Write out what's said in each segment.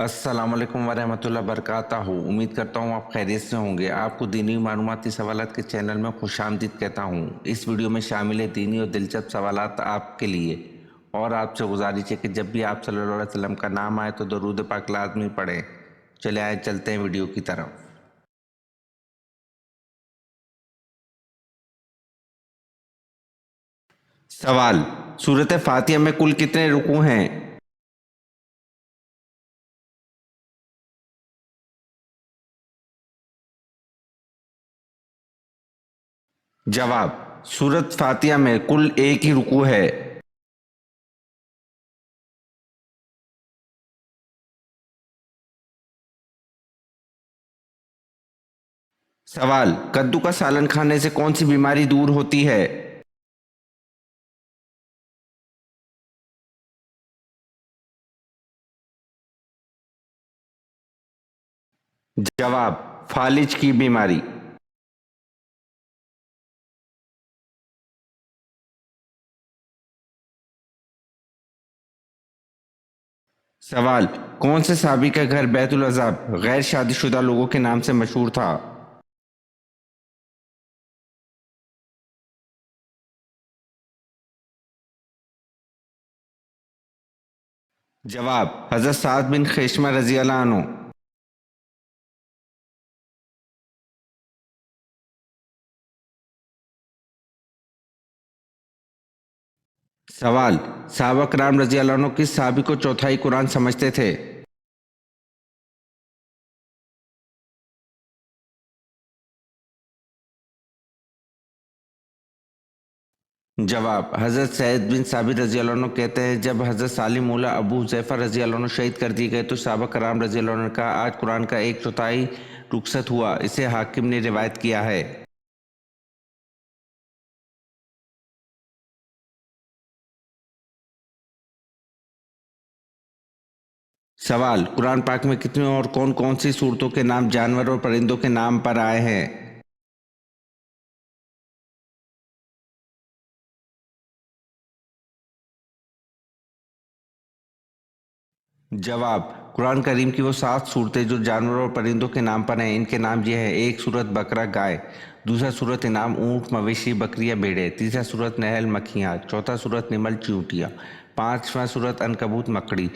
अस्सलाम वालेकुम वरहमतुल्लाह बरकातहू। उम्मीद करता हूँ आप खैरियत से होंगे। आपको दीनी मालूमाती सवालात के चैनल में खुशामदीद कहता हूँ। इस वीडियो में शामिल है दीनी और दिलचस्प सवालात आपके लिए। और आपसे गुजारिश है कि जब भी आप सल्लल्लाहु अलैहि वसल्लम का नाम आए तो दरूद पाक लाज़मी पढ़ें। चले आए चलते हैं वीडियो की तरफ। सवाल: सूरत फातिहा में कुल कितने रुकू हैं? जवाब: सूरत फातिहा में कुल एक ही रुकू है। सवाल: कद्दू का सालन खाने से कौन सी बीमारी दूर होती है? जवाब: फालिज की बीमारी। सवाल: कौन से सहाबी का घर बैतुल अज़ाब गैर शादीशुदा लोगों के नाम से मशहूर था? जवाब: हज़रत साद बिन खेशमा रजी अल्लाह अन्हु। सवाल: सहाबा कराम रजी अल्लाह अन्हु किस सहाबी को चौथाई कुरान समझते थे? जवाब: हज़रत सैद बिन साबित रजी अल्लाह अन्हु कहते हैं, जब हज़रत सालिम मौला अबू हुज़ैफ़ा रजी अल्लाह अन्हु शहीद कर दिए गए तो सहाबा कराम रजी अल्लाह अन्हु का आज कुरान का एक चौथाई रुखसत हुआ। इसे हाकिम ने रिवायत किया है। सवाल: कुरान पाक में कितनी और कौन कौन सी सूरतों के नाम जानवर और परिंदों के नाम पर आए हैं? जवाब: कुरान करीम की वो 7 सूरतें जो जानवरों और परिंदों के नाम पर हैं, इनके नाम ये हैं: एक सूरत बकरा गाय, दूसरा सूरत इनाम ऊँट मवेशी बकरियां भेड़ें, तीसरा सूरत नहल मक्खियाँ, चौथा सूरत निमल चींटियाँ, पांचवा सूरत अनकबूत मकड़ी,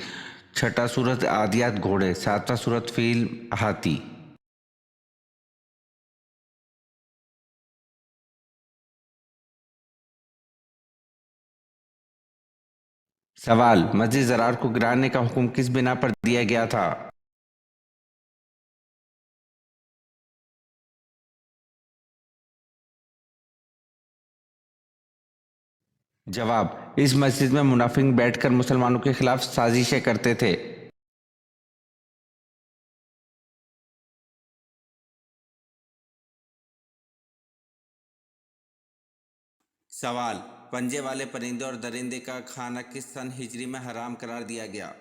छठा सूरत आदियात घोड़े, सातवां सूरत फील हाथी। सवाल: मस्जिद ज़रार को गिराने का हुक्म किस बिना पर दिया गया था? जवाब: इस मस्जिद में मुनाफिक बैठकर मुसलमानों के खिलाफ साजिशें करते थे। सवाल: पंजे वाले परिंदे और दरिंदे का खाना किस सन हिजरी में हराम करार दिया गया?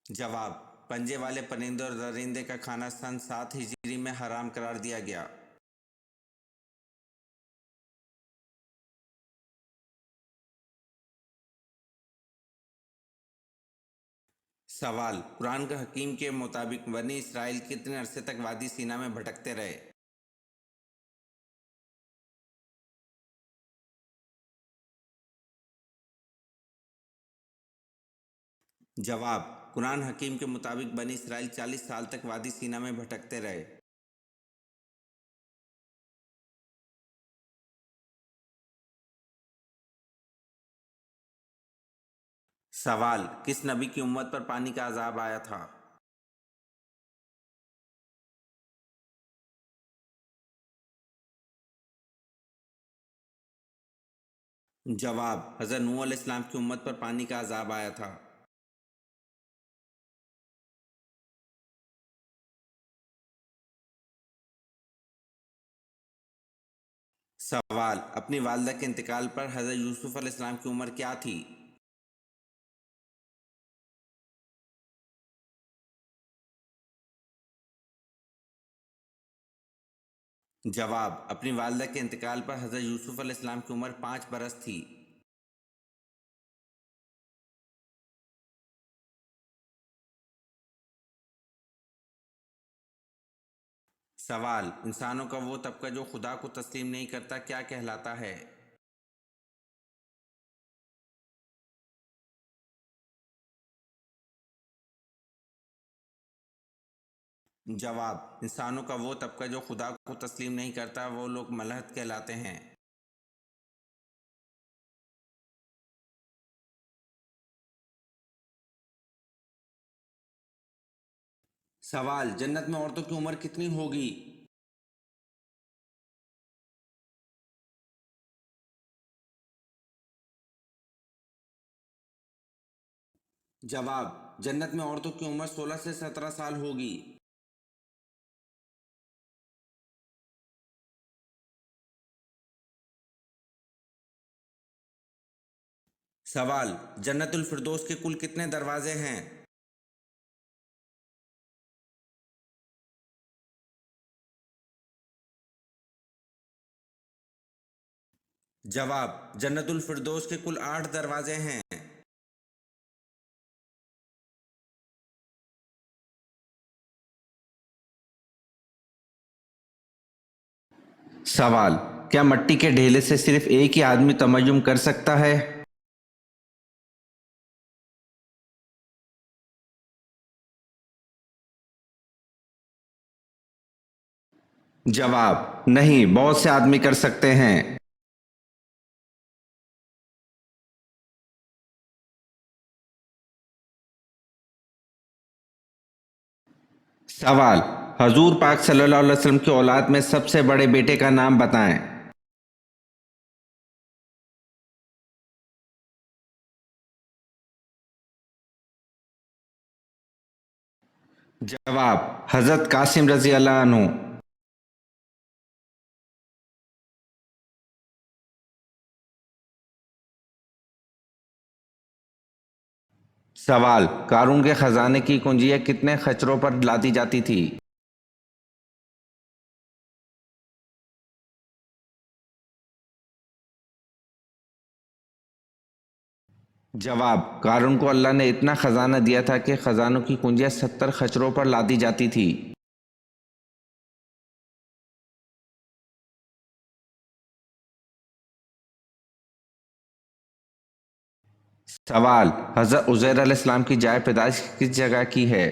जवाब: पंजे वाले परिंदे और दरिंदे का खाना सन 7 हिजरी में हराम करार दिया गया। सवाल: कुरान का हकीम के मुताबिक बनी इसराइल कितने अरसे तक वादी सीना में भटकते रहे? जवाब: कुरान हकीम के मुताबिक बनी इसराइल 40 साल तक वादी सीना में भटकते रहे। सवाल: किस नबी की उम्मत पर पानी का अजाब आया था? जवाब: हज़रत नूह अलैहिस्सलाम की उम्मत पर पानी का अजाब आया था। सवाल: अपनी वालदा के इंतकाल पर हज़रत यूसुफ अलैहिस्सलाम की उम्र क्या थी? जवाब, अपनी वालिदा के इंतकाल पर हज़रत यूसुफ अलैहिस्सलाम की उम्र 5 बरस थी। सवाल, इंसानों का वो तबका जो खुदा को तस्लीम नहीं करता क्या कहलाता है? जवाब, इंसानों का वो तबका जो खुदा को तस्लीम नहीं करता वो लोग मलहद कहलाते हैं। सवाल, जन्नत में औरतों की उम्र कितनी होगी? जवाब, जन्नत में औरतों की उम्र 16 से 17 साल होगी। सवाल, जन्नतुल फिरदौस के कुल कितने दरवाजे हैं? जवाब, जन्नतुल फिरदौस के कुल 8 दरवाजे हैं। सवाल, क्या मिट्टी के ढेले से सिर्फ एक ही आदमी तमय्युम कर सकता है? जवाब, नहीं, बहुत से आदमी कर सकते हैं। सवाल, हजूर पाक सल्लल्लाहु अलैहि वसल्लम की औलाद में सबसे बड़े बेटे का नाम बताएं। जवाब, हजरत कासिम रजी अल्लाह अन्हु। सवाल, कारून के खजाने की कुंजियां कितने खच्चरों पर लादी जाती थी? जवाब, कारून को अल्लाह ने इतना खजाना दिया था कि खजानों की कुंजियां 70 खच्चरों पर लादी जाती थी। सवाल, हजरत उजैर अलैहिस्सलाम की जाय पैदाइश किस जगह की है?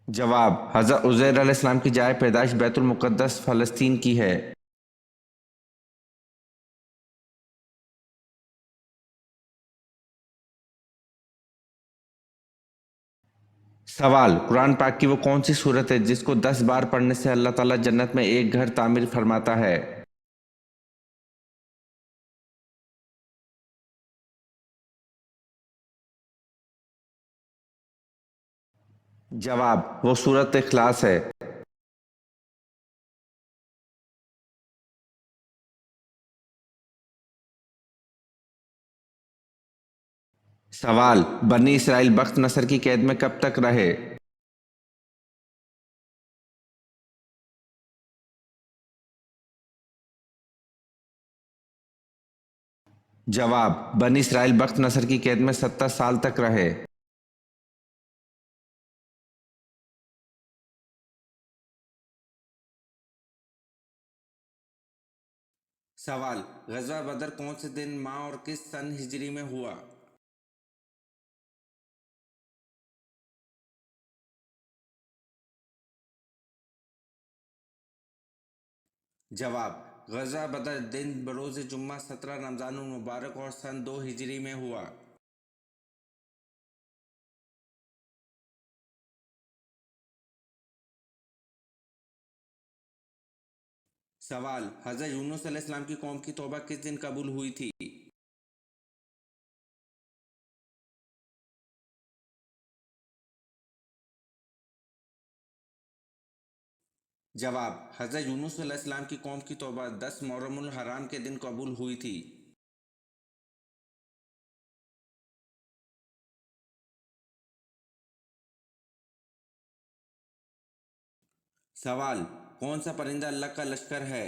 जवाब, हजरत उजैर अलैहिस्सलाम की जाय पैदाइश बैतुल मुक़द्दस फ़लस्तीन की है। सवाल, कुरान पाक की वो कौन सी सूरत है जिसको 10 बार पढ़ने से अल्लाह ताला जन्नत में एक घर तामीर फरमाता है? जवाब, वो सूरत इखलास है। सवाल, बनी इसराइल बख्त नसर की कैद में कब तक रहे? जवाब, बनी इसराइल बख्त नसर की कैद में 70 साल तक रहे। सवाल, गज़वा बदर कौन से दिन, माह और किस सन हिजरी में हुआ? जवाब, गज़वा बदर दिन बरोज़ जुम्मा 17 रमज़ानुल मुबारक और सन 2 हिजरी में हुआ। सवाल, हज़रत यूनुस अलैहिस्सलाम की कौम की तौबा किस दिन कबूल हुई थी? जवाब, हज़रत यूनुस अलैहिस्सलाम की कौम की तौबा 10 मुहर्रमुल हराम के दिन कबूल हुई थी। सवाल, कौन सा परिंदा अल्लाह का लश्कर है?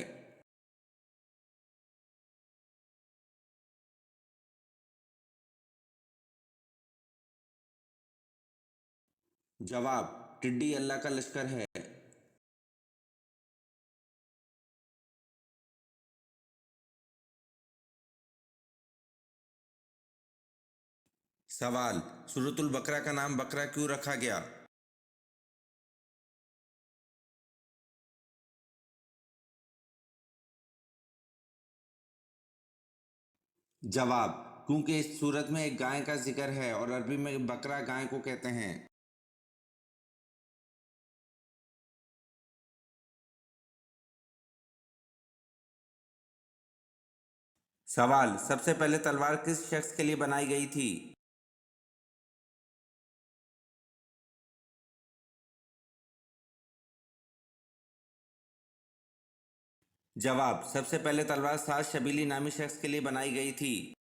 जवाब, टिड्डी अल्लाह का लश्कर है। सवाल, सूरतुल बकरा का नाम बकरा क्यों रखा गया? जवाब, क्योंकि इस सूरत में एक गाय का जिक्र है और अरबी में बकरा गाय को कहते हैं। सवाल, सबसे पहले तलवार किस शख्स के लिए बनाई गई थी? जवाब, सबसे पहले तलवार साद शबीली नामी शख्स के लिए बनाई गई थी।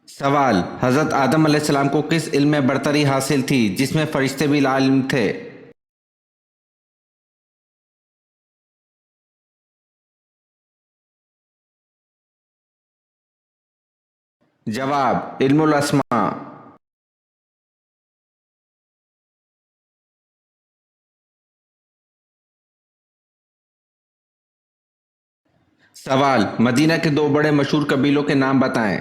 सवाल, हजरत आदम अलैहिस्सलाम को किस इल्म में बरतरी हासिल थी जिसमें फरिश्ते भी लाइल्म थे? जवाब, इल्मुल अस्मा। सवाल, मदीना के दो बड़े मशहूर कबीलों के नाम बताएं।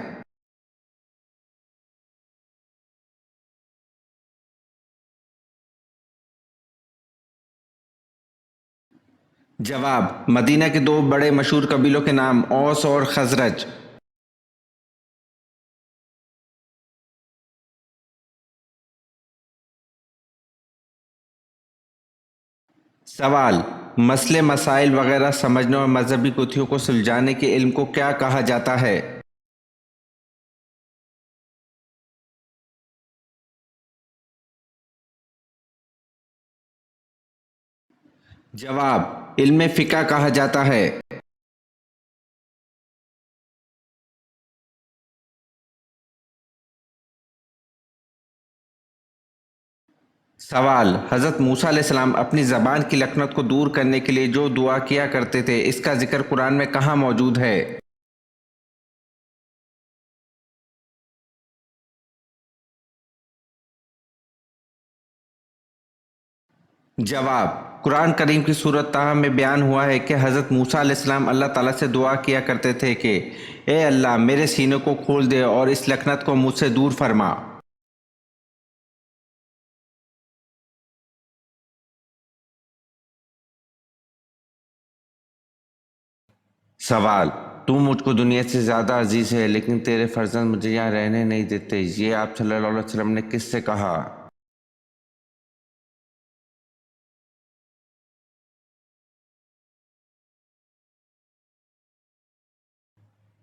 जवाब, मदीना के दो बड़े मशहूर कबीलों के नाम औस और खजरज। सवाल, मसले मसाइल वगैरह समझने और मजहबी गुत्थियों को सुलझाने के इल्म को क्या कहा जाता है? जवाब, इल्म फिका कहा जाता है। सवाल, हजरत मूसा अलैहिस्सलाम अपनी जबान की लखनत को दूर करने के लिए जो दुआ किया करते थे इसका जिक्र कुरान में कहाँ मौजूद है? जवाब, कुरान करीम की सूरत ताहा में बयान हुआ है कि हजरत मूसा अलैहिस्सलाम अल्लाह ताला से दुआ किया करते थे कि ए अल्लाह, मेरे सीने को खोल दे और इस लखनत को मुझसे दूर फरमा। सवाल, तू मुझको दुनिया से ज़्यादा अजीज़ है लेकिन तेरे फर्जंद मुझे यहाँ रहने नहीं देते, ये आप सल्लल्लाहु अलैहि वसल्लम ने किससे कहा?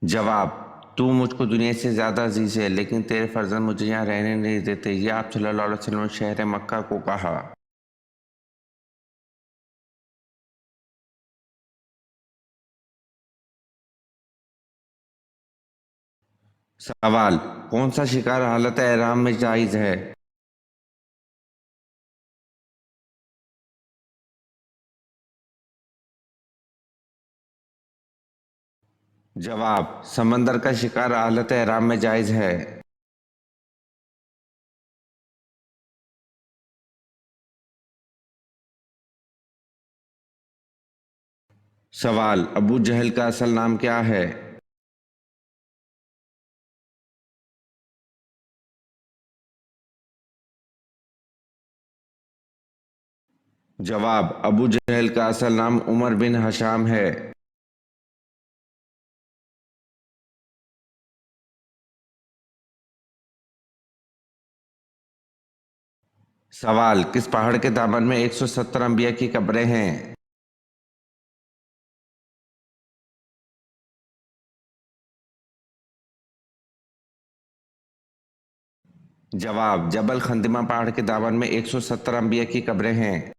जवाब, तू मुझको दुनिया से ज़्यादा अजीज़ है लेकिन तेरे फर्जंद मुझे यहाँ रहने नहीं देते, ये आप सल्लल्लाहु अलैहि वसल्लम ने शहर मक्का को कहा। सवाल, कौन सा शिकार हालत एहराम में जायज़ है? जवाब, समंदर का शिकार हालत एहराम में जायज़ है। सवाल, अबू जहल का असल नाम क्या है? जवाब, अबू जहल का असल नाम उमर बिन हशाम है। सवाल, किस पहाड़ के दामन में 170 अंबिया की कब्रें हैं? जवाब, जबल खंदिमा पहाड़ के दामन में 170 अंबिया की कब्रें हैं।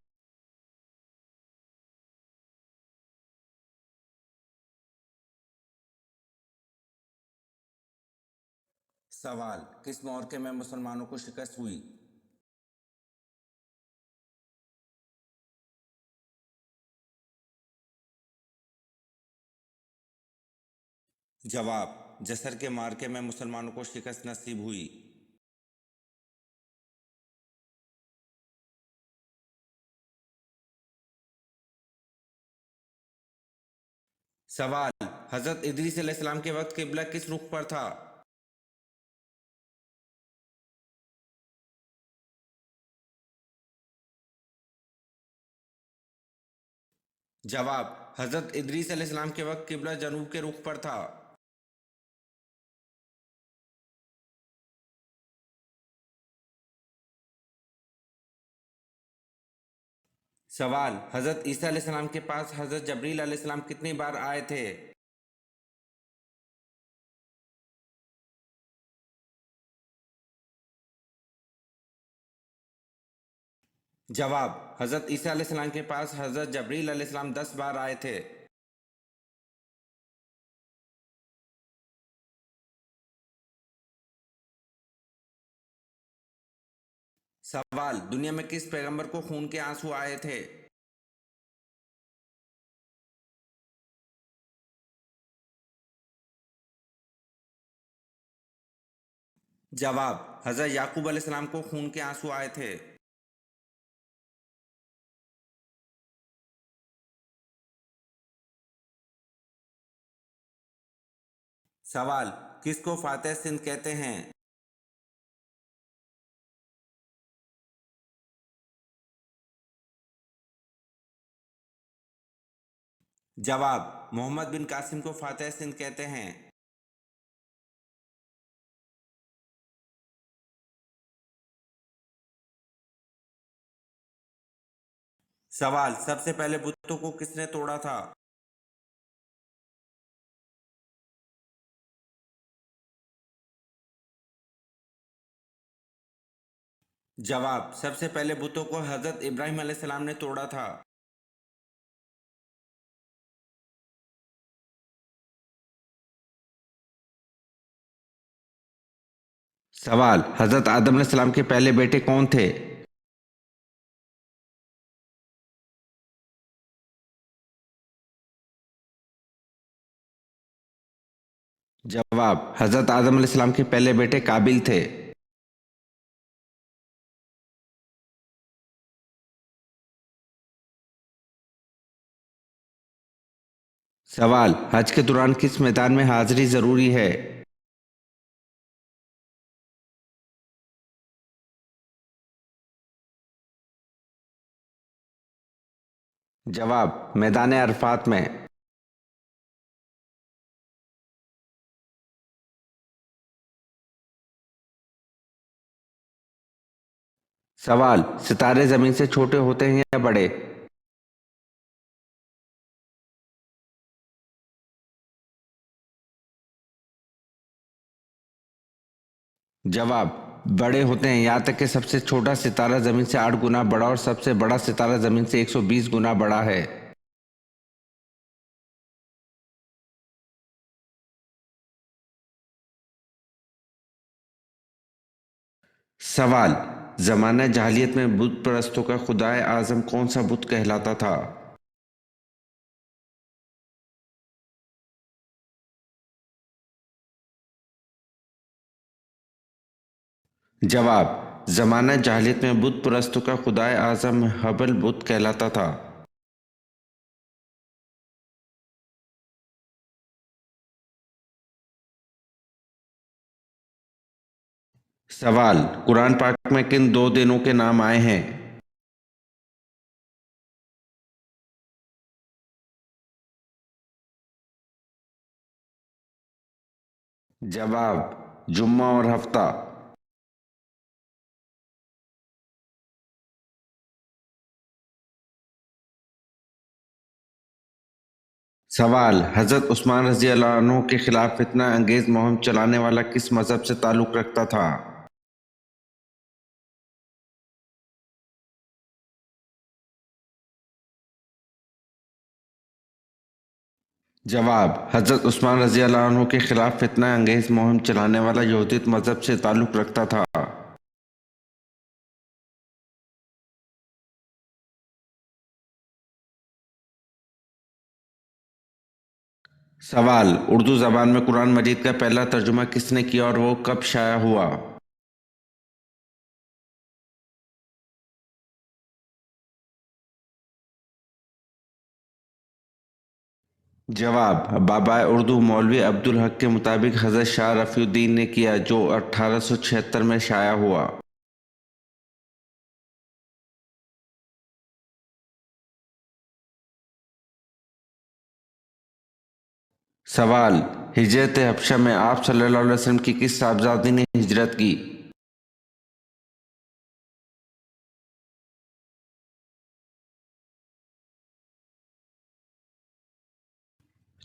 सवाल, किस मौके में मुसलमानों को शिकस्त हुई? जवाब, जसर के मार्के में मुसलमानों को शिकस्त नसीब हुई। सवाल, हजरत इदरीस अलैहिस्सलाम के वक्त किबला किस रुख पर था? जवाब, हजरत इदरीस अलैहिस्सलाम के वक्त किबला जनूब के रुख पर था। सवाल, हजरत ईसा अलैहिस्सलाम के पास हजरत जबरील अलैहिस्सलाम कितनी बार आए थे? जवाब, हजरत ईसा अलैहिस्सलाम के पास हजरत जबरील अलैहिस्सलाम 10 बार आए थे। सवाल, दुनिया में किस पैगंबर को खून के आंसू आए थे? जवाब, हजरत याकूब अलैहिस्सलाम को खून के आंसू आए थे। सवाल, किसको फातेह सिंध कहते हैं? जवाब, मोहम्मद बिन कासिम को फातेह सिंध कहते हैं। सवाल, सबसे पहले बुतों को किसने तोड़ा था? जवाब, सबसे पहले बुतों को हजरत इब्राहिम अलैहिस्सलाम ने तोड़ा था। सवाल, हजरत आदम अलैहिस्सलाम के पहले बेटे कौन थे? जवाब, हजरत आदम अलैहिस्सलाम के पहले बेटे काबिल थे। सवाल, हज के दौरान किस मैदान में हाजिरी जरूरी है? जवाब, मैदान अरफात में। सवाल, सितारे जमीन से छोटे होते हैं या बड़े? जवाब, बड़े होते हैं यहाँ तक कि सबसे छोटा सितारा जमीन से 8 गुना बड़ा और सबसे बड़ा सितारा जमीन से 120 गुना बड़ा है। सवाल, जमाना जहालियत में बुत परस्तों का खुदाए आजम कौन सा बुत कहलाता था? जवाब, जमाना जहालियत में बुत परस्तों का खुदाए आजम हबल बुत कहलाता था। सवाल, कुरान पाक में किन 2 दिनों के नाम आए हैं? जवाब, जुम्मा और हफ्ता। सवाल, हजरत उस्मान रजी अल्लाह अन्हु के खिलाफ फितना अंगेज मुहिम चलाने वाला किस मजहब से ताल्लुक रखता था? जवाब, हजरत उस्मान रजी अल्लाह अन्हु के खिलाफ फितना अंगेज मुहिम चलाने वाला यहूदियत मजहब से ताल्लुक रखता था। सवाल, उर्दू जबान में कुरान मजीद का पहला तर्जुमा किसने किया और वो कब शाया हुआ? जवाब, बाबा उर्दू मौलवी अब्दुल हक के मुताबिक हजरत शाह रफीउद्दीन ने किया, जो 1876 में शाया हुआ। सवाल, हिजरत हबशा में आप सल्लल्लाहु अलैहि वसल्लम की किस साहबजादी ने हिजरत की?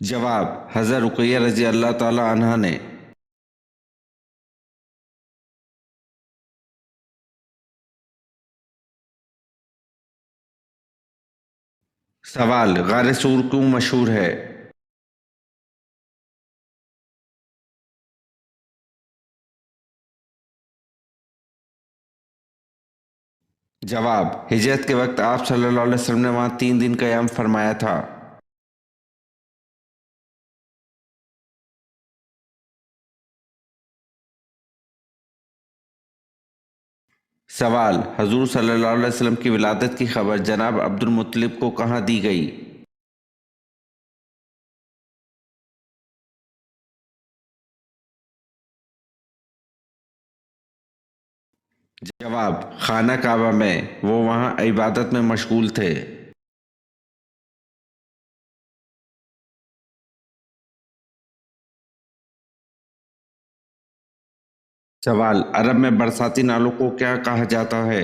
जवाब, हजरत रुकैया रजी अल्लाह ताला अन्हा ने। सवाल, गारे सूर क्यों मशहूर है? जवाब, हिजरत के वक्त आप सल्लल्लाहु अलैहि वसल्लम ने वहां 3 दिन क़याम फरमाया था। सवाल, हजूर सल्लल्लाहु अलैहि वसल्लम की विलादत की खबर जनाब अब्दुल मुत्तलिब को कहाँ दी गई? जवाब, खाना काबा में, वो वहां इबादत में मशगूल थे। सवाल, अरब में बरसाती नालों को क्या कहा जाता है?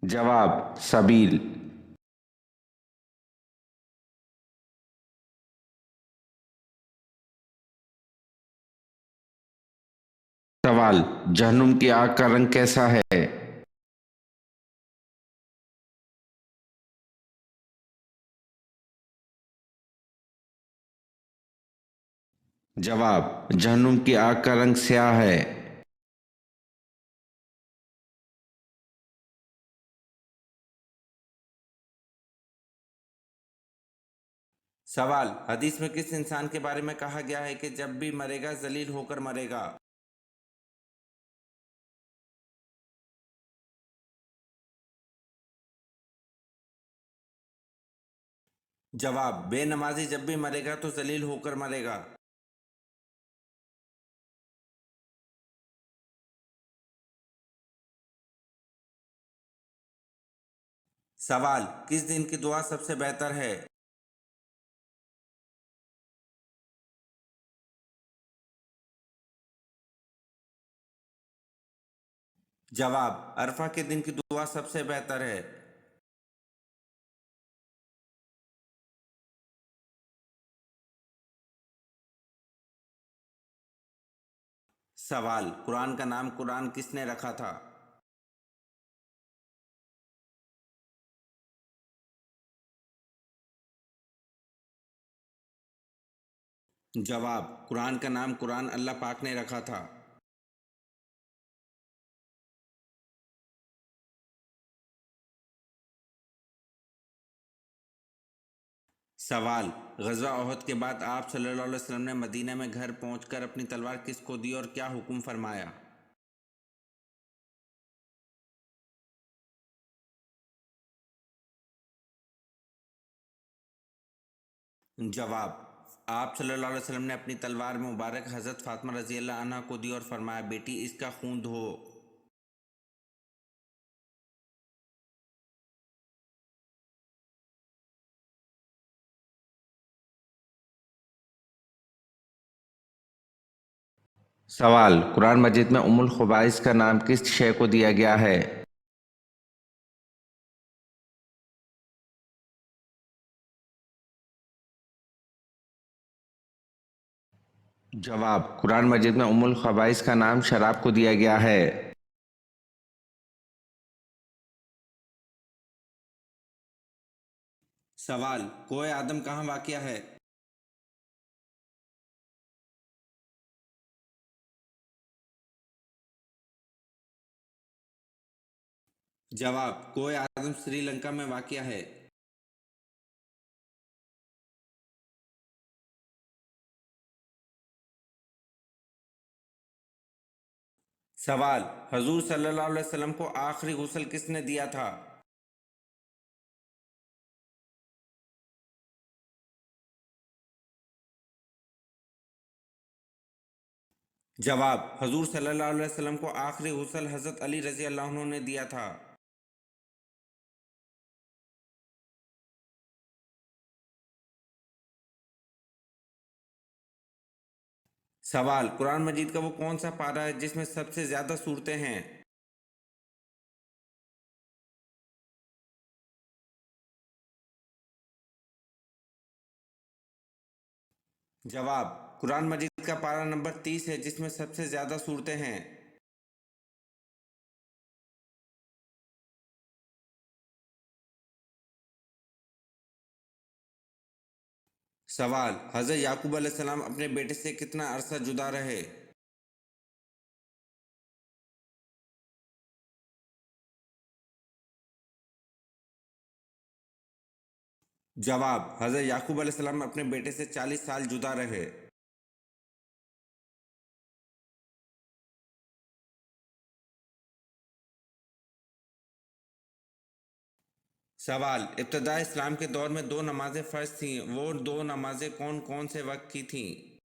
जवाब, सबील। सवाल, जहन्नुम की आग का रंग कैसा है? जवाब, जहन्नुम की आग का रंग स्याह है। सवाल, हदीस में किस इंसान के बारे में कहा गया है कि जब भी मरेगा जलील होकर मरेगा? जवाब, बेनमाजी जब भी मरेगा तो जलील होकर मरेगा। सवाल, किस दिन की दुआ सबसे बेहतर है? जवाब, अरफा के दिन की दुआ सबसे बेहतर है। सवाल, कुरान का नाम कुरान किसने रखा था? जवाब, कुरान का नाम कुरान अल्लाह पाक ने रखा था। सवाल, गज़वा ओहद के बाद आप सल्लल्लाहु अलैहि वसल्लम ने मदीना में घर पहुंचकर अपनी तलवार किसको दी और क्या हुक्म फरमाया? जवाब, आप सल्लल्लाहु अलैहि वसल्लम ने अपनी तलवार मुबारक हज़रत फातिमा रज़ी अल्लाह अन्हा को दी और फरमाया, बेटी इसका खून धो। सवाल, कुरान मजीद में उम्मुल खुबाइस का नाम किस शय को दिया गया है? जवाब, कुरान मजीद में उम्मुल खबाइस का नाम शराब को दिया गया है। सवाल, कोए आदम कहाँ वाक़या है? जवाब, कोए आदम श्रीलंका में वाक़या है। सवाल, हजूर सल्लल्लाहु अलैहि वसल्लम को आखिरी गुस्ल किसने दिया था? जवाब, हजूर सल्लल्लाहु अलैहि वसल्लम को आखिरी गुस्ल हज़रत अली रज़ी अल्लाह अन्हु ने दिया था। सवाल, कुरान मजीद का वो कौन सा पारा है जिसमें सबसे ज़्यादा सूरतें हैं? जवाब, कुरान मजीद का पारा नंबर 30 है जिसमें सबसे ज़्यादा सूरतें हैं। सवाल, हज़रत याकूब अलैहिस्सलाम अपने बेटे से कितना अरसा जुदा रहे? जवाब, हज़रत याकूब अलैहिस्सलाम अपने बेटे से 40 साल जुदा रहे। सवाल, इब्तदा इस्लाम के दौर में दो नमाजें फ़र्ज थीं, वो दो नमाजें कौन कौन से वक्त की थीं?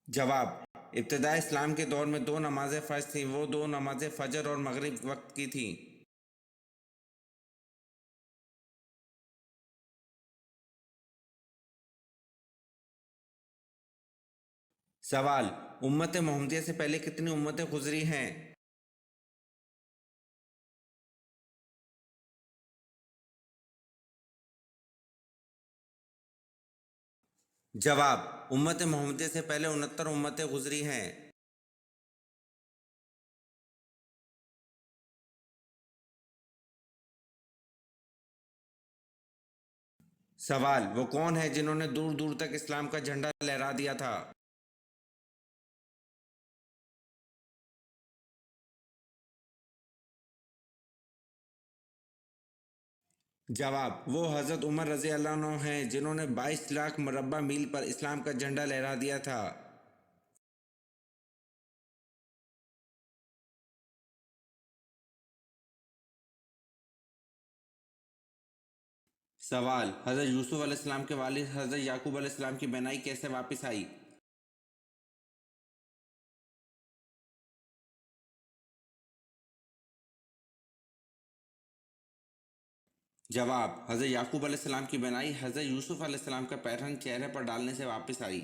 जवाब, इब्तदा इस्लाम के दौर में दो नमाजें फ़र्ज थीं, वो दो नमाजें फ़जर और मगरिब वक्त की थीं। सवाल, उम्मत मोहम्मदिया से पहले कितनी उम्मतें गुजरी हैं? जवाब, उम्मत मोहम्मदिया से पहले 69 उम्मतें गुजरी हैं। सवाल, वो कौन है जिन्होंने दूर दूर तक इस्लाम का झंडा लहरा दिया था? जवाब, वो हज़रत उमर रज़ी अल्लाह अन्हु हैं जिन्होंने 22 लाख मुरब्बा मील पर इस्लाम का झंडा लहरा दिया था। सवाल, हज़रत यूसुफ अलैहिस्सलाम के वालिद हज़रत याकूब अलैहिस्सलाम की बेनाई कैसे वापस आई? जवाब, हज़रत याकूब अलैहिस्सलाम की बेनाई हज़रत यूसुफ अलैहिस्सलाम का पैरहन चेहरे पर डालने से वापस आई।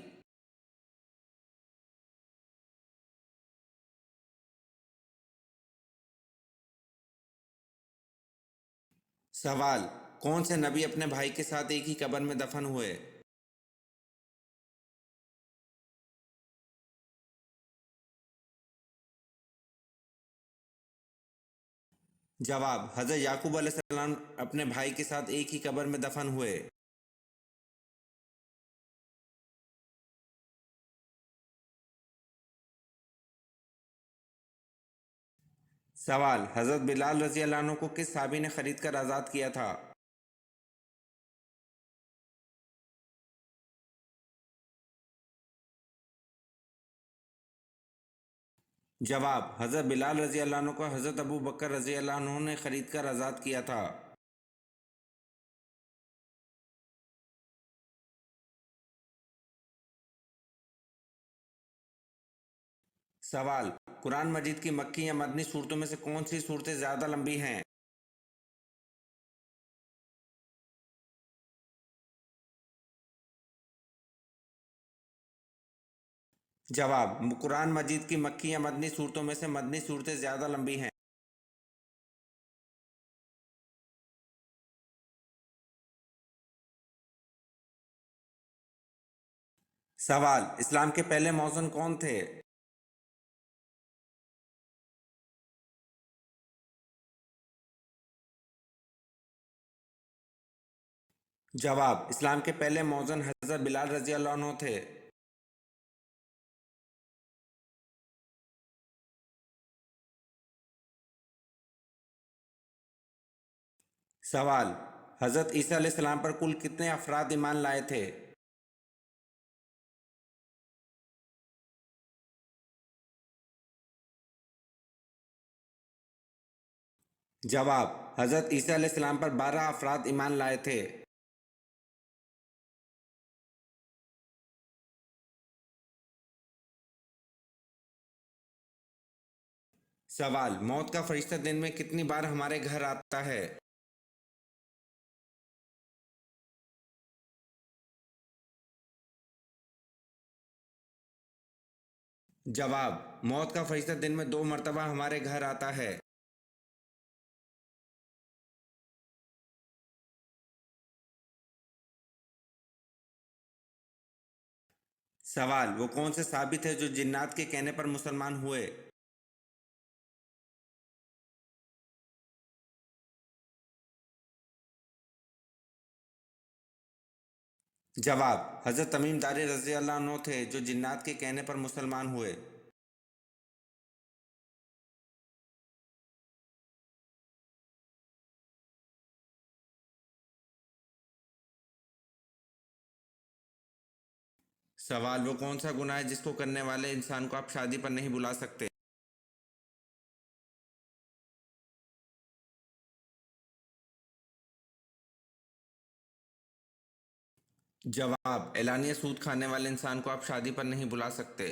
सवाल, कौन से नबी अपने भाई के साथ एक ही कब्र में दफन हुए? जवाब, हज़रत याकूब अलैहिस्सलाम अपने भाई के साथ एक ही कब्र में दफन हुए। सवाल, हज़रत बिलाल रज़ी अल्लाह अन्हु को किस साहबी ने खरीद कर आज़ाद किया था? जवाब, हज़रत बिलाल रज़ी अल्लाह अन्हु को हज़रत अबू बकर रज़ी अल्लाह अन्हु ने खरीद कर आज़ाद किया था। सवाल, कुरान मजीद की मक्की या मदनी सूरतों में से कौन सी सूरतें ज़्यादा लंबी हैं? जवाब, कुरान मजीद की मक्की या मदनी सूरतों में से मदनी सूरतें ज़्यादा लंबी हैं। सवाल, इस्लाम के पहले मौज़न कौन थे? जवाब, इस्लाम के पहले मौज़न हज़रत बिलाल रज़ी अल्लाह अन्हु थे। सवाल, हज़रत ईसा अलैहिस्सलाम पर कुल कितने अफराद ईमान लाए थे? जवाब, हज़रत ईसा अलैहिस्सलाम पर 12 अफराद ईमान लाए थे। सवाल, मौत का फरिश्ता दिन में कितनी बार हमारे घर आता है? जवाब, मौत का फरिश्ता दिन में 2 मरतबा हमारे घर आता है। सवाल, वो कौन से साबित है जो जिन्नात के कहने पर मुसलमान हुए? जवाब, हज़रत तमीम दारी रज़ी अल्लाह अन्हु थे जो जिन्नात के कहने पर मुसलमान हुए। सवाल, वो कौन सा गुनाह है जिसको करने वाले इंसान को आप शादी पर नहीं बुला सकते? जवाब, एलानिया सूद खाने वाले इंसान को आप शादी पर नहीं बुला सकते।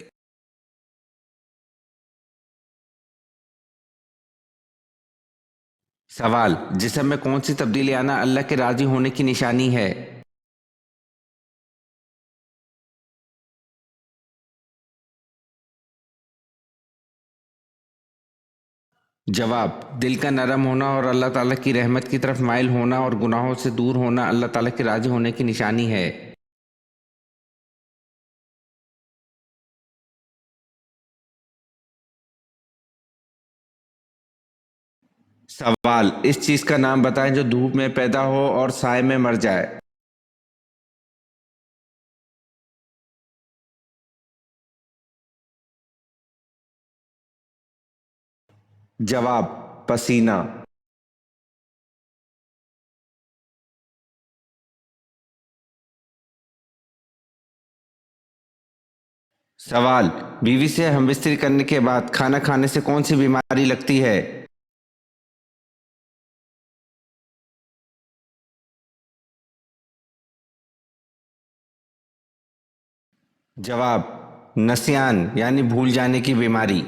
सवाल, जिस्म में कौन सी तब्दीली आना अल्लाह के राजी होने की निशानी है? जवाब, दिल का नरम होना और अल्लाह ताला की रहमत की तरफ माइल होना और गुनाहों से दूर होना अल्लाह ताला के राजी होने की निशानी है। सवाल, इस चीज का नाम बताएं जो धूप में पैदा हो और साए में मर जाए। जवाब, पसीना। सवाल, बीवी से हमबिस्तरी करने के बाद खाना खाने से कौन सी बीमारी लगती है? जवाब, नसियान यानी भूल जाने की बीमारी।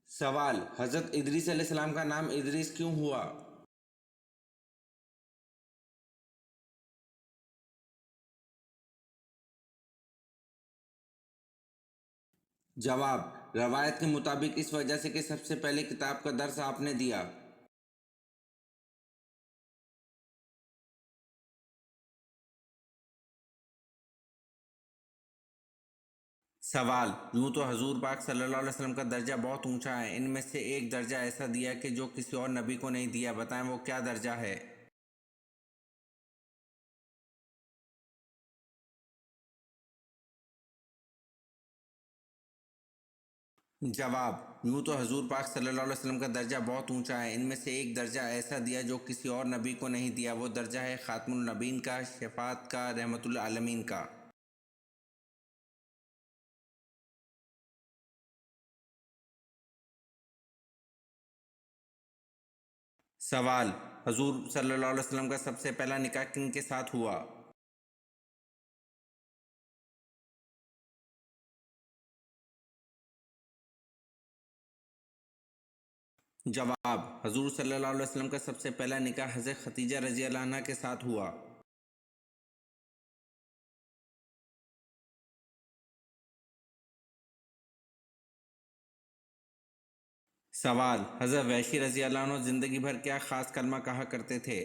सवाल, हजरत इदरीस अलैहिस्सलाम का नाम इदरीस क्यों हुआ? जवाब, रवायत के मुताबिक इस वजह से कि सबसे पहले किताब का दर्स आपने दिया। सवाल, यूं तो हजूर पाक सल्लल्लाहु अलैहि वसल्लम का दर्जा बहुत ऊंचा है, इनमें से एक दर्जा ऐसा दिया कि जो किसी और नबी को नहीं दिया, बताएं वो क्या दर्जा है? जवाब, यूं तो हजूर पाक सल्लल्लाहु अलैहि वसल्लम का दर्जा बहुत ऊंचा है, इनमें से एक दर्जा ऐसा दिया जो किसी और नबी को नहीं दिया, वो दर्जा है खातमुन नबीन का, शफात का, रहमतुल आलमीन का। सवाल, हजूर सल्लल्लाहु अलैहि वसल्लम का सबसे पहला निकाह किन के साथ हुआ? जवाब, हजूर सल्लल्लाहु अलैहि वसल्लम का सबसे पहला निकाह हज़रत खतीजा रजी अल्लाह अन्हा के साथ हुआ। सवाल, हज़रत वैशी रजी अल्लाह अन्हु जिंदगी भर क्या खास कलमा कहा करते थे?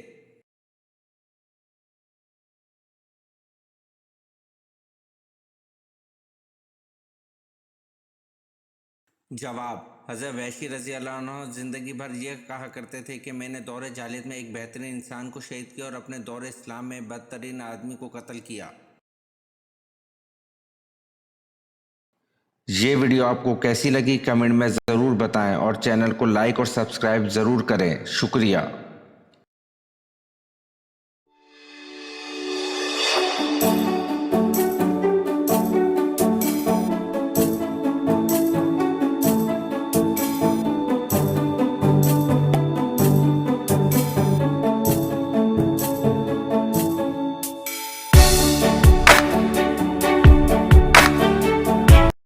जवाब: हज़रत वहशी रज़ी अल्लाह अन्हु ज़िंदगी भर यह कहा करते थे कि मैंने दौर जाहिलियत में एक बेहतरीन इंसान को शहीद किया और अपने दौर इस्लाम में बदतरीन आदमी को कत्ल किया। ये वीडियो आपको कैसी लगी कमेंट में ज़रूर बताएं और चैनल को लाइक और सब्सक्राइब ज़रूर करें। शुक्रिया।